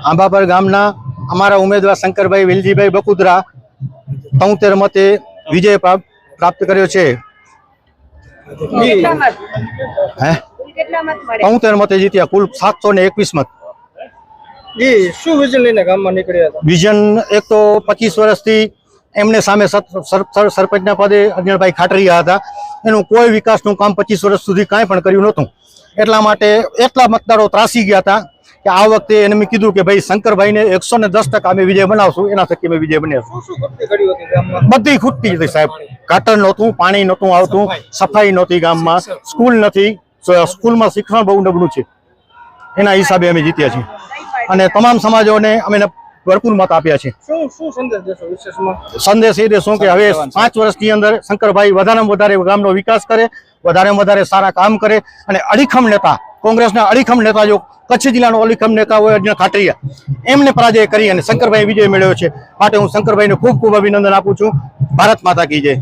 આંબાપર ગામના અમારા ઉમેદવાર શંકરભાઈ વેલજીભાઈ બકુદરા 73 મતે વિજય પ્રાપ્ત કર્યો છે। 73 મતે જીત્યા, કુલ 721 મત। શું વિઝન લઈને ગામમાં નીકળ્યા હતા? વિઝન એક તો 25 વર્ષથી એમને સામે સરપંચના પદે અજ્ઞાનભાઈ ખાટરિયા હતા, એનું કોઈ વિકાસનું કામ 25 વર્ષ સુધી કાંઈ પણ કર્યું નહોતું। એટલા માટે એટલા મતદારો ત્રાસી ગયા હતા કે આ વખતે એને મેં કીધું કે ભાઈ શંકરભાઈને 110% અમે વિજય બનાવશું, એના થકી અમે વિજય બન્યા। બધી ખૂટતી હતી સાહેબ, ગટર નહોતું, પાણી નહોતું આવતું, સફાઈ નહોતી ગામમાં, સ્કૂલ નથી, સ્કૂલમાં શિક્ષણ બહુ નબળું છે, એના હિસાબે અમે જીત્યા છીએ અને તમામ સમાજોને અમે ભરપૂર મત આપ્યા છે। સંદેશ એ દેશું કે હવે 5 વર્ષની અંદર શંકરભાઈ વધારેમાં વધારે ગામનો વિકાસ કરે, વધારેમાં વધારે સારા કામ કરે અને અડીખમ નેતા, કોંગ્રેસના અડીખમ નેતા જો કચ્છ જિલ્લાનો અડીખમ નેતા હોય અજ્ઞાન ખાટરિયા, એમને પરાજય કરી અને શંકરભાઈ વિજય મેળવ્યો છે। માટે હું શંકરભાઈને ખૂબ ખૂબ અભિનંદન આપું છું। ભારત માતા કી જય।